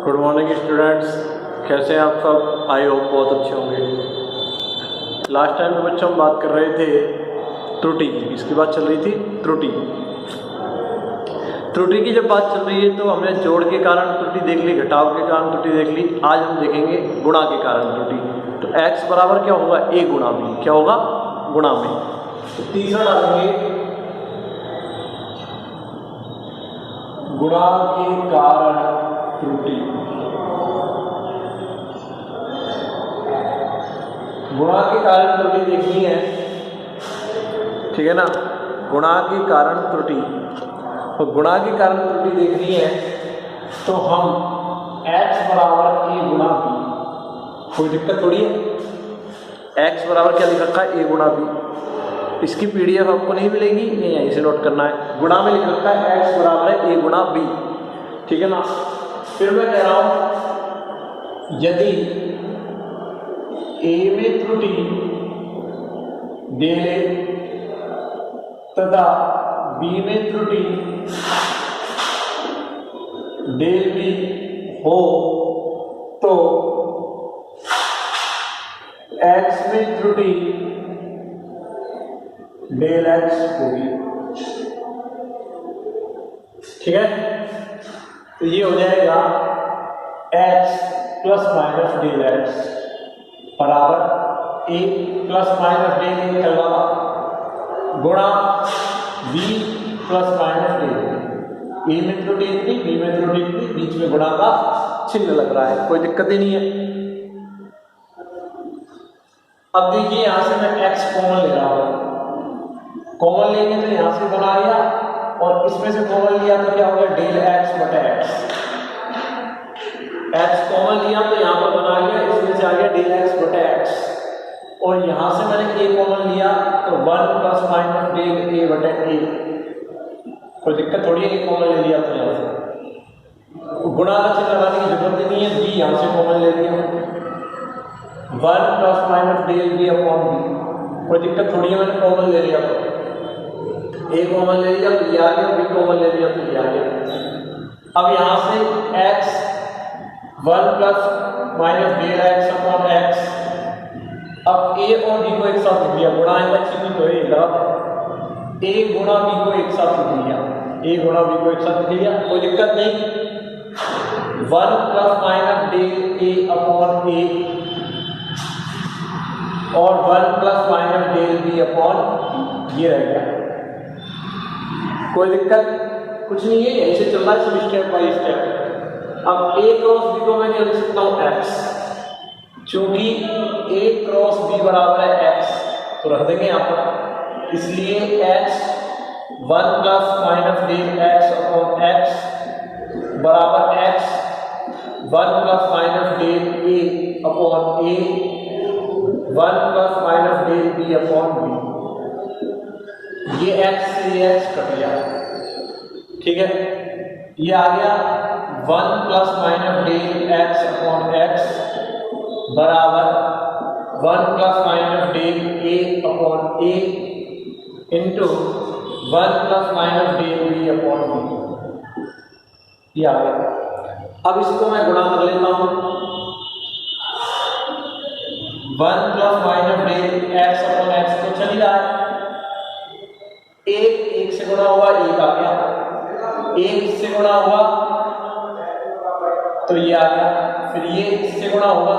Good morning students, कैसे हैं आप सब। आई होप बहुत अच्छे होंगे। लास्ट टाइम में बच्चों हम बात कर रहे थे त्रुटि की। किसकी बात चल रही थी? त्रुटि की जब बात चल रही है तो हमने जोड़ के कारण त्रुटि देख ली, घटाव के कारण त्रुटि देख ली। आज हम देखेंगे गुणा के कारण त्रुटि। तो x बराबर क्या होगा? a गुणा b। क्या होगा? गुणा में। तो तीसरा डालेंगे गुणा के कारण त्रुटि। गुणा के कारण त्रुटि देखनी है, ठीक है ना। गुणा के कारण त्रुटि, तो गुणा के कारण त्रुटि देखनी है तो हम x बराबर a गुणा b, कोई दिक्कत थोड़ी है। x बराबर क्या लिख रखा है? a गुणा b। इसकी पीडीएफ आपको नहीं मिलेगी, ये यहीं से नोट करना है। गुणा में लिख रखा है x बराबर है a गुणा b, ठीक है ना। फिर मैं कह रहा हूं यदि a में त्रुटि डेल a तथा b में त्रुटि डेल b हो तो x में त्रुटि डेल x होगी, ठीक है। तो ये हो जाएगा x plus minus del x बराबर a plus minus del a करवा गुणा b plus minus del a में त्रुटि इतनी, b में त्रुटि इतनी, बीच में गुणा का चिन्ह लग रहा है, कोई दिक्कत ही नहीं है। अब देखिए यहां से मैं x कॉमन ले रहा हूं, कॉमन लेंगे तो यहां से बना लिया और इसमें से कॉमन लिया तो क्या हो गया? डेल x बटा x। x कॉमन लिया तो यहां पर बना लिया, इसमें से आ गया डेल x बटा x। और यहां से मैंने a कॉमन लिया तो 1 प्लस माइनस डेल a बटा a। कोई दिक्कत थोड़ी है कि कॉमन ले लिया तो यहां से गुणा का चिन्ह लगाने की जरूरत ही नहीं है। b यहां से कॉमन ले लिया, 1 plus minus del b upon b। कोई दिक्कत थोड़ी है, मैंने कॉमन ले लिया तो a कॉमन ले लिया तो ये आ गया, b कॉमन ले लिया तो ये आ गया। अब यहां से x 1 plus minus del x upon x। अब a और b को एक साथ लिख लिया, गुणा का चिन्ह तो है इधर, a गुणा b को एक साथ लिख लिया, a गुणा b को एक साथ लिख लिया, कोई दिक्कत नहीं। 1 plus minus del a upon a और 1 plus minus del b upon ये रह गया, कोई दिक्कत कुछ नहीं है, यहीं से चल रहा है सब स्टेप बाय स्टेप। अब a क्रॉस b को मैं क्या लिख सकता हूं? x, क्योंकि a क्रॉस b बराबर है x, तो रख देंगे यहां पर। इसलिए x 1 plus minus del x upon x बराबर x 1 plus minus del a upon a 1 plus minus del b upon b। ये x से ये x कट गया, ठीक है। ये आ गया 1 plus minus del x upon x बराबर 1 plus minus del a upon a into 1 plus minus del b upon b। ये आ गया। अब इसको मैं गुणा कर लेता हूं, 1 plus minus del x upon x तो चल ही रहा है, एक से गुणा हुआ, एक आ गया, एक इससे गुणा हुआ तो ये आ गया, फिर ये इससे गुणा होगा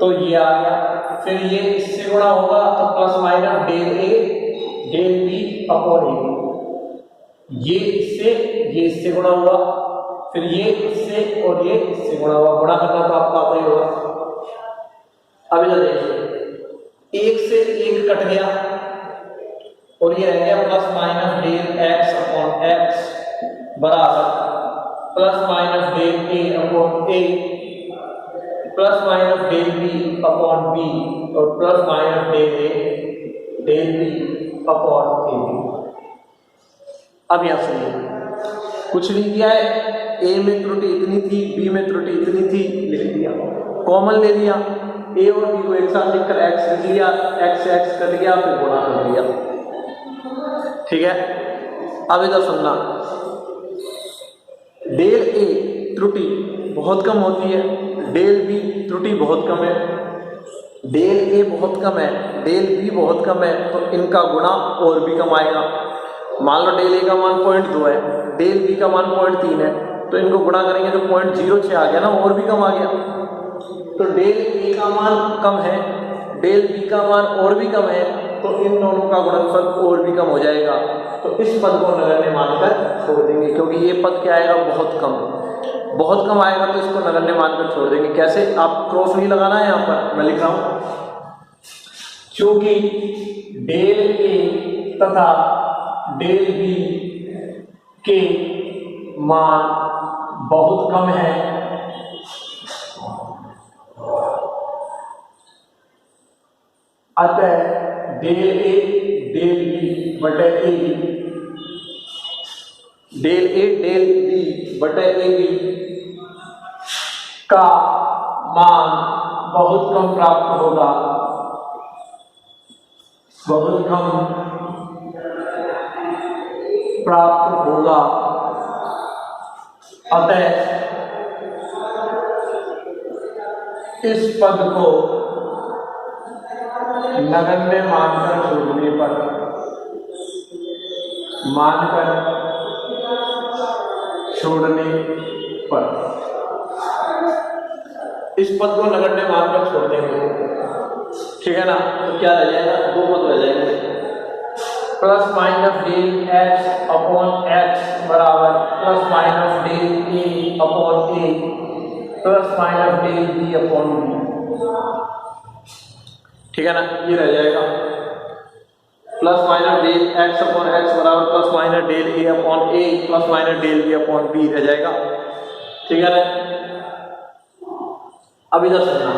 तो ये आ गया, फिर ये इससे गुणा होगा तो plus minus del a del b upon a। ये इससे गुणा हुआ, फिर ये इससे और ये इससे गुणा हुआ, गुणा करना तो आपको आता ही होगा। अब इधर देखिए, एक से एक कट गया और ये रह गया plus minus del x upon x बराबर plus minus del a upon a plus minus del b upon b और plus minus del a del b upon a। अब यहां से कुछ नहीं किया है, a में त्रुटि इतनी थी, b में त्रुटि इतनी थी, लिख दिया, कॉमन ले लिया, a और b को एक साथ लिखकर x लिख लिया, x से x कट गया, फिर गुणा कर दिया, ठीक है। अब इधर सुनना, डेल ए त्रुटि बहुत कम होती है, डेल बी त्रुटि बहुत कम है, डेल ए बहुत कम है, डेल बी बहुत कम है, तो इनका गुणा और भी कम आएगा। मान लो डेल ए का मान 0.2 है, डेल बी का मान 0.3 है, तो इनको गुणा करेंगे तो 0.06 आ गया ना, और भी कम आ गया। तो डेल ए का मान कम है, डेल बी का मान और भी कम है, तो इन दोनों का गुणनफल और भी कम हो जाएगा। तो इस पद को नगण्य मानकर छोड़ देंगे, क्योंकि ये पद क्या आएगा, बहुत कम आएगा, तो इसको नगण्य मानकर छोड़ देंगे। कैसे, आप क्रॉस नहीं लगाना है, यहाँ पर मैं लिख रहा हूं, क्योंकि डेल ए तथा डेल बी के मान बहुत कम है, अतः डेल ए डेल बी बटे a b, del a del b बटे ए बी का मान बहुत कम प्राप्त होगा, बहुत कम प्राप्त होगा। अतः इस पद को नगण्य मानकर छोड़ने पर, इस पद को नगण्य मानकर छोड़ देंगे, ठीक है ना। तो क्या रह जाएगा, दो पद रह जाएंगे, plus minus del x upon x बराबर plus minus del a upon a plus minus del b upon b, ठीक है ना। ये रह जाएगा plus minus del x upon x बराबर plus minus del a upon a plus minus del b upon b रह जाएगा, ठीक है ना। अब इधर सुनना,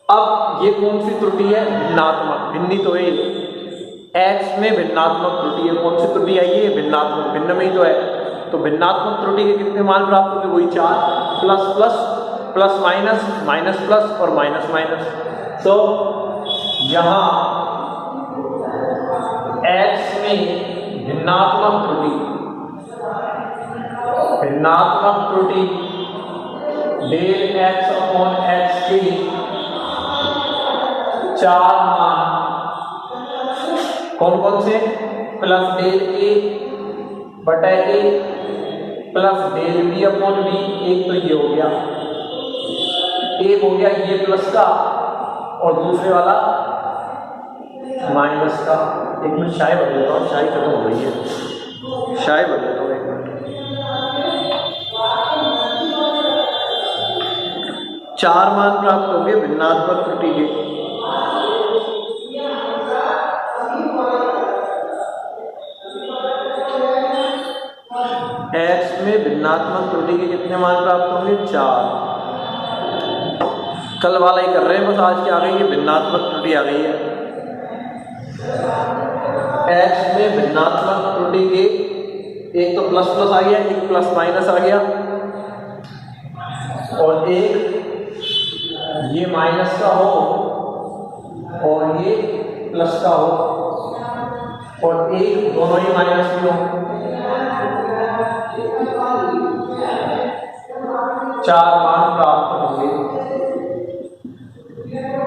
अब ये कौन सी त्रुटि है, भिन्नात्मक, भिन्नी तो है, एक्स में भिन्नात्मक त्रुटि है। कौन सी त्रुटि आई है, भिन्नात्मक, भिन्न में ही तो है। तो भिन्नात्मक त्रुटि के कितने मान प्राप्त होंगे, वही 4, plus plus plus minus minus plus और माइनस माइनस। तो यहां x में भिन्नात्मक त्रुटि डेल x अपॉन x के 4 मान कौन कौन से, प्लस डेल a बटा a plus del b upon b, एक तो ये हो गया, एक हो गया ये प्लस का और दूसरे वाला माइनस का। एक मिनट चाय बदल देता हूँ, चाय खत्म हो गई है, चाय बदल देता हूँ एक मिनट। 4 मान प्राप्त होंगे भिन्नात्मक त्रुटि के, एक्स में भिन्नात्मक त्रुटि के कितने मान प्राप्त होंगे, 4। कल वाला ही कर रहे हैं, बस आज की आ गई है भिन्नात्मक त्रुटि आ गई है। एक्स में भिन्नात्मक त्रुटि के एक तो प्लस प्लस आ गया, एक प्लस माइनस आ गया, और एक ये माइनस का हो और ये प्लस का हो, और एक दोनों ही माइनस भी हो। 4 मान प्राप्त होंगे,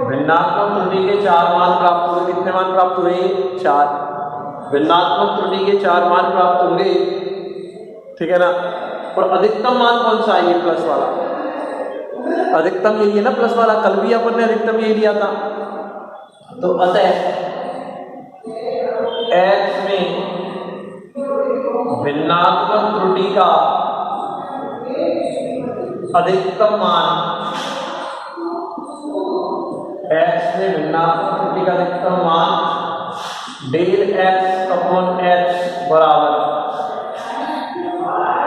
भिन्नात्मक त्रुटि के 4 मान प्राप्त होंगे। कितने मान प्राप्त हुए, 4। भिन्नात्मक त्रुटि के 4 मान प्राप्त होंगे, ठीक है ना। और अधिकतम मान कौन सा है, ये प्लस वाला, अधिकतम यही है ना प्लस वाला, कल भी अपन ने अधिकतम यही लिया था। तो अतः x में भिन्नात्मक त्रुटि का अधिकतम मान, x में भिन्नात्मक त्रुटि का अधिकतम मान डेल x अपॉन x बराबर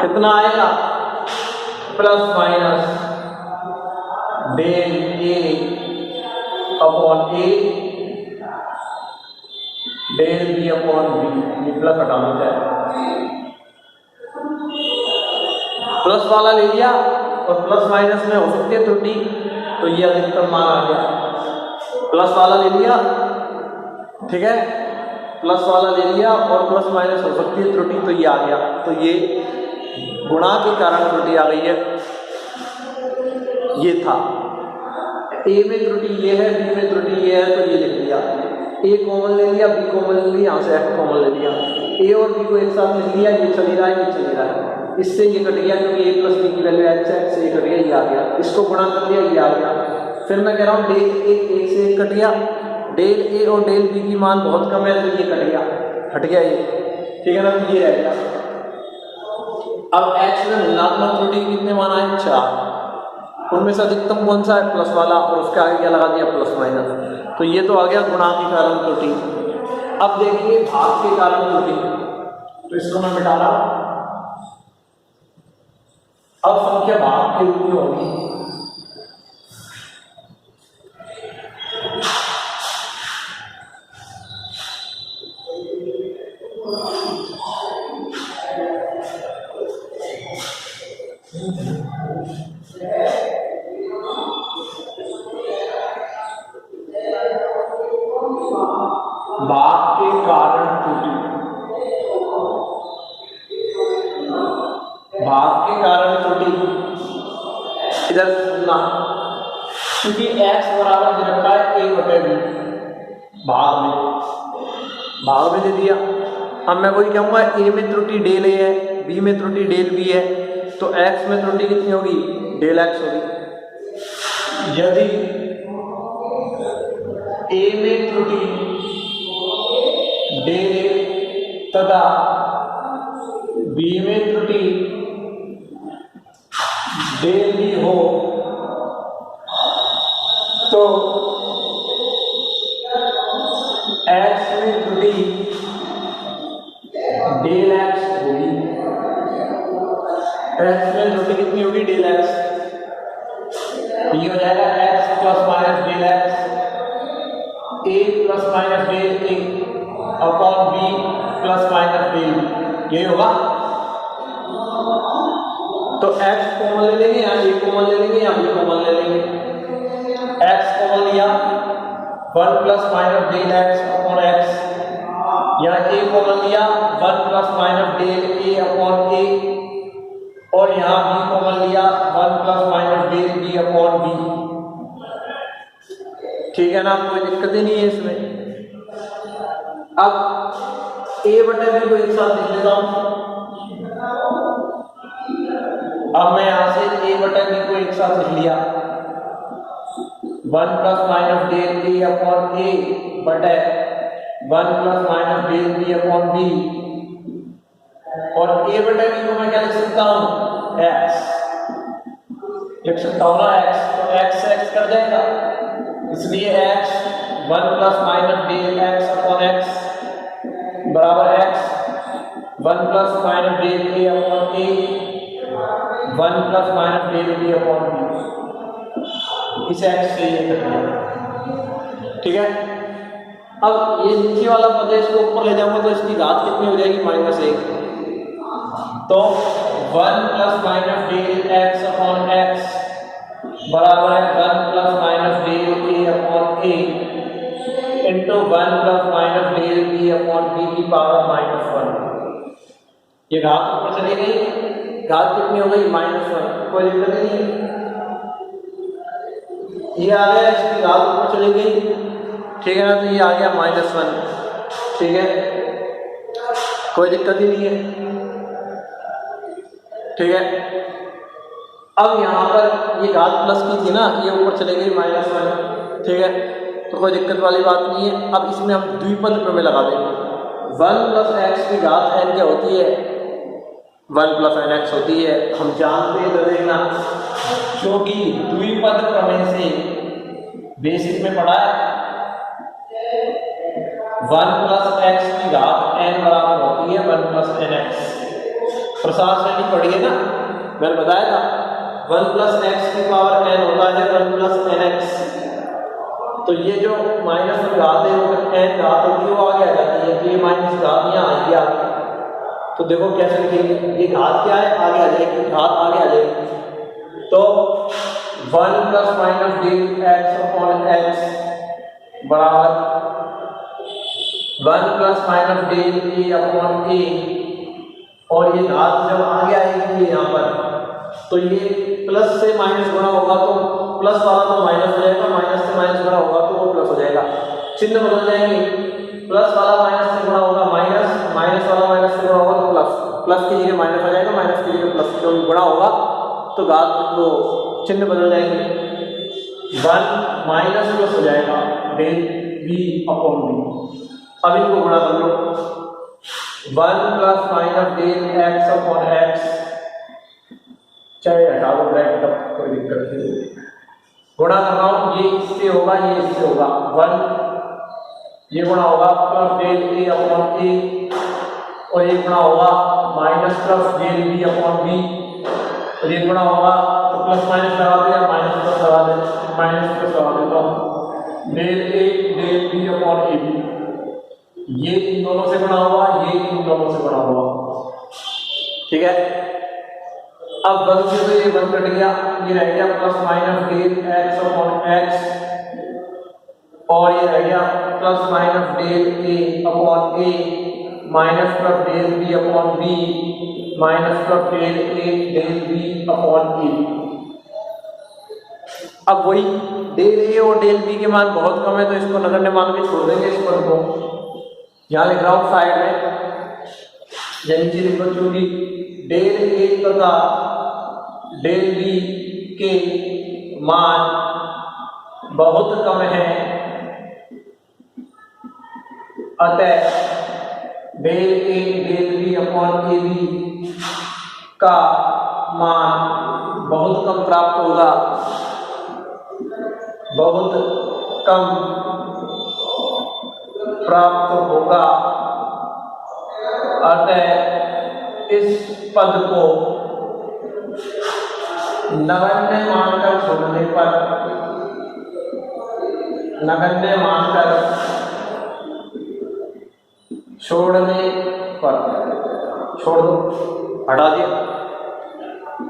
कितना आएगा, plus minus del a upon a del b upon b। ये प्लस हटाना चाहिए, प्लस वाला ले लिया और प्लस माइनस में हो सकती है त्रुटि, तो ये अधिकतम मान आ गया। प्लस वाला ले लिया, ठीक है, प्लस वाला ले लिया और प्लस माइनस हो सकती है त्रुटि, तो ये आ गया। तो ये गुणा के कारण त्रुटि आ गई है, ये था। ए में त्रुटि ये है, बी में त्रुटि ये है, तो ये लिख दिया। ए कॉमन ले लिया, बी कॉमन ले लिया, यहाँ से एफ कॉमन ले लिया। ए और बी को एक साथ लिख लिया, ये चली रहा है, ये चली रहा है, इससे ये कट गया क्योंकि ए प्लस बी की वैल्यू एच है, से ये कट गया, ये आ गया। इसको गुणा कर लिया, ये आ गया। फिर मैं कह रहा हूँ डेल ए से एक कट गया, डेल ए और डेल बी की मान बहुत कम है, तो ये कट गया, हट गया ये, ठीक है ना, तो ये रह गया। अब एक्स में ऋणात्मक त्रुटि कितने मान आए? 4। उनमें से अधिकतम कौन सा है? प्लस वाला, और उसके आगे क्या लगा दिया? Plus minus. तो ये तो आ गया गुणा के कारण त्रुटि। अब देखेंगे भाग के कारण त्रुटि, तो इसको मैं मिटा रहा हूं। अब संख्या भाग के रूप में होगी। भाग के कारण त्रुटि, भाग के कारण त्रुटि इधर सुनना, क्योंकि x बराबर दे रखा है a बटे b, भाग में दे दिया। अब मैं वही कहूँगा a में त्रुटि डेल a है, b में त्रुटि डेल b है, तो x में त्रुटि कितनी होगी? डेल x होगी। यदि a में त्रुटि डेल a तथा b में त्रुटि डेल b हो, तो x में त्रुटि डेल x होगी। x में त्रुटि कितनी होगी? Del x। ये हो जाएगा x plus minus del x, a plus minus del a upon b plus minus del b, यही होगा। तो x कॉमन ले लेंगे, यहाँ a कॉमन ले लेंगे, यहाँ b कॉमन ले लेंगे। x कॉमन लिया, 1 plus minus del x upon x, यहाँ a कॉमन लिया, 1 plus minus del a upon a, और यहाँ b कॉमन लिया, 1 plus minus del b upon b। ठीक है ना, कोई दिक्कत ही नहीं है इसमें। अब a बटे b को एक साथ लिख लेता हूं। अब मैं यहां से a बटे b को एक साथ लिख लिया, 1 plus minus del a upon a बटे 1 plus minus del b upon b, और a बटे b को मैं क्या लिख सकता हूं? x लिख सकता हूं ना, x, तो x से x कर जाएगा, इसलिए x 1 plus minus del x upon x बराबर x 1 plus minus del a upon a 1 plus minus del b upon b, इस x से ये कर दिया। ठीक है, अब ये नीचे वाला पद है, इसको ऊपर ले जाऊंगा तो इसकी घात कितनी हो जाएगी? -1। तो 1 plus minus del x upon x बराबर है 1 plus minus del a upon a into 1 plus minus del b upon b की पावर -1। ये घात ऊपर चली गई, घात कितनी हो गई? -1। कोई दिक्कत नहीं है, ये आ गया, इसकी घात ऊपर चली गई, ठीक है ना, तो ये आ गया -1। ठीक है, कोई दिक्कत ही नहीं है। ठीक है, अब यहाँ पर ये घात प्लस की थी ना, ये ऊपर चले गई -1। ठीक है, तो कोई दिक्कत वाली बात नहीं है। अब इसमें हम द्विपद प्रमेय लगा देंगे। 1 प्लस एक्स की घात n क्या होती है? 1 प्लस एन एक्स होती है, हम जानते हैं, तो देखना, क्योंकि द्विपद प्रमेय से बेसिक में पढ़ा है 1 प्लस एक्स की घात n बराबर होती है 1 प्लस एन एक्स। प्रसार श्रेणी पढ़ी है ना, मैंने बताया था 1 प्लस एक्स की पावर n होता है 1 प्लस एन एक्स। तो ये जो माइनस की घात है वो n घात होती है, वो आगे आ जाती है, तो ये माइनस घात यहाँ आएगी आगे। तो देखो कैसे लिखेंगे, ये घात क्या है? आगे आ जाएगी, घात आगे आ जाएगी। तो 1 plus minus del x upon x बराबर 1 plus minus del a upon a, और ये घात जब आगे आएगी तो ये प्लस से माइनस गुणा होगा तो प्लस वाला तो माइनस हो जाएगा, माइनस से माइनस गुणा होगा तो वो प्लस हो जाएगा, चिन्ह बदल जाएंगे, प्लस वाला माइनस से गुणा होगा माइनस, माइनस वाला माइनस से गुणा होगा तो प्लस, प्लस की जगह माइनस आ जाएगा, माइनस की जगह प्लस, जो गुणा होगा तो घात तो चिन्ह बदल जाएंगे, 1 माइनस प्लस हो जाएगा डेल बी अपॉन बी। अब इनको गुणा कर लो, 1 plus minus del x upon x, चाहे हटा दो ब्रैकेट, अब कोई दिक्कत नहीं, गुणा कर रहा हूं, ये इससे होगा ये इससे होगा, 1 ये गुणा होगा plus del a upon a, और ये गुणा होगा minus plus del b upon b, और ये गुणा होगा तो प्लस माइनस लगा दो या माइनस प्लस लगा दे, माइनस प्लस लगा देता हूं, del a del b upon a b, ये इन दोनों से गुणा हुआ, ये इन दोनों से गुणा हुआ, ठीक है। अब 1 से तो ये 1 कट गया, ये रह गया plus minus del x upon x, और ये रह गया plus minus del a upon a, minus plus del b upon b, minus plus del a del b upon a. अब वही डेल ए और डेल बी के मान बहुत कम है तो इसको नगण्य मान के छोड़ देंगे, इस पद को यहाँ लिख रहा हूं साइड में, या नीचे लिख बच्चों डेल ए तथा डेल बी के मान बहुत कम है, अतः del a del b upon a b का मान बहुत कम प्राप्त होगा, बहुत कम प्राप्त होगा, अतः इस पद को नगण्य मानकर छोड़ने पर, नगण्य मानकर छोड़ने पर, छोड़ दो, हटा दिया,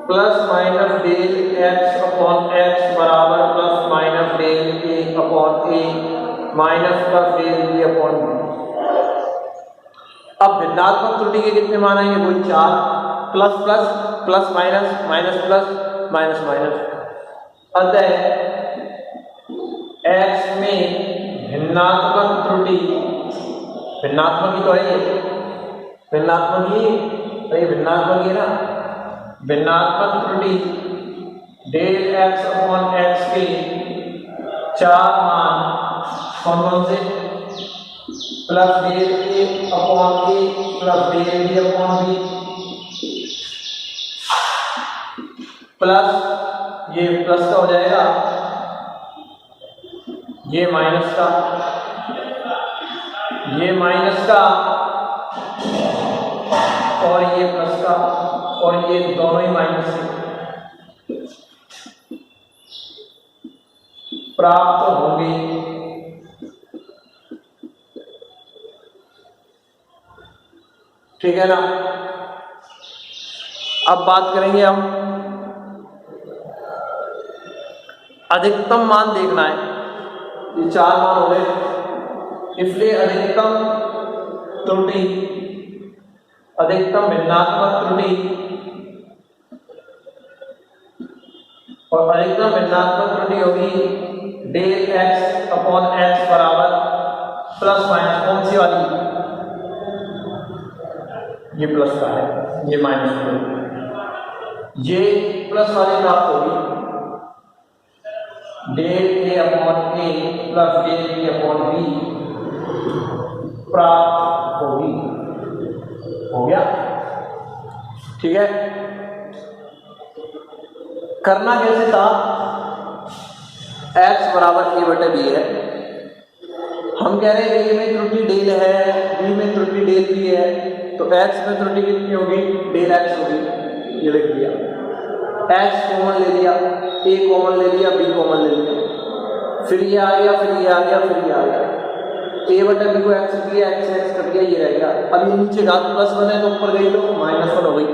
plus minus del x upon x बराबर plus minus del a upon a minus plus del b upon b. अब भिन्नात्मक त्रुटि के कितने मान आएंगे, वही 4, plus plus plus minus minus plus minus minus, अतः x में भिन्नात्मक त्रुटि, भिन्नात्मक ही तो है ये, भिन्नात्मक ही, अरे भिन्नात्मक ही ना, भिन्नात्मक त्रुटि डेल एक्स अपॉन एक्स के 4 मान कौन कौन से, plus del a upon a plus del b upon b, plus ये प्लस का हो जाएगा, ये माइनस का, ये माइनस का, और ये प्लस का, और ये दोनों ही माइनस से प्राप्त होंगे। ठीक है ना। अब बात करेंगे हम, अधिकतम मान देखना है, ये 4 मान हो गए, इसलिए अधिकतम त्रुटि, अधिकतम भिन्नात्मक त्रुटि और अधिकतम भिन्नात्मक त्रुटि होगी डेल एक्स अपॉन एक्स बराबर प्लस माइनस, कौन सी वाली, ये प्लस का है, ये माइनस का, ये प्लस वाली प्राप्त होगी del a upon a plus del b upon b प्राप्त होगी। हो गया, ठीक है। करना कैसे था, x बराबर ए बटे बी है, हम कह रहे हैं ए में त्रुटि डेल है, बी में त्रुटि डेल बी है, तो x में त्रुटि कितनी होगी, डेल x होगी, ये लिख दिया, x कॉमन ले लिया, a कॉमन ले लिया, b कॉमन ले लिया, फिर ये आ गया, फिर ये आ गया, फिर ये आ गया, a बटे b को x लिख लिया, x x कट गया, ये रह गया। अब ये नीचे घात प्लस 1 है तो ऊपर गई तो माइनस 1 हो गई,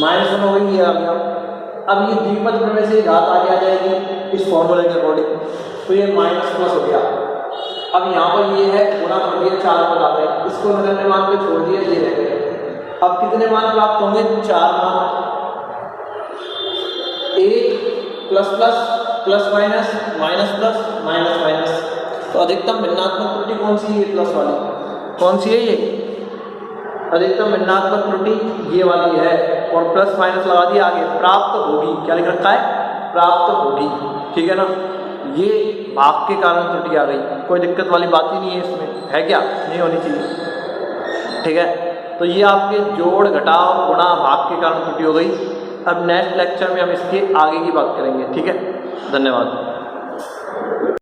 माइनस 1 हो गई, ये आ गया। अब ये द्विपद प्रमेय से घात आगे आ जाएगी इस फॉर्मूले के अकॉर्डिंग, तो ये माइनस प्लस हो गया। अब यहाँ पर ये है गुणा कर दिया, 4 पद आ गए, इसको नगण्य मान पे छोड़ दिया, ये रह गए। अब कितने मान प्राप्त होंगे, 4 मान, plus plus plus minus minus plus minus minus. तो अधिकतम भिन्नात्मक त्रुटि कौन सी है? ये प्लस वाली। कौन सी है ये? अधिकतम भिन्नात्मक त्रुटि ये वाली है। और प्लस माइनस लगा दिया, आगे प्राप्त होगी, क्या लिख रखा है? प्राप्त होगी। ठीक है ना, ये भाग के कारण त्रुटि आ गई, कोई दिक्कत वाली बात ही नहीं है इसमें, है क्या? नहीं होनी चाहिए। ठीक है, तो ये आपके जोड़ घटाव गुणा भाग के कारण त्रुटि हो गई। अब नेक्स्ट लेक्चर में हम इसके आगे की बात करेंगे। ठीक है, धन्यवाद।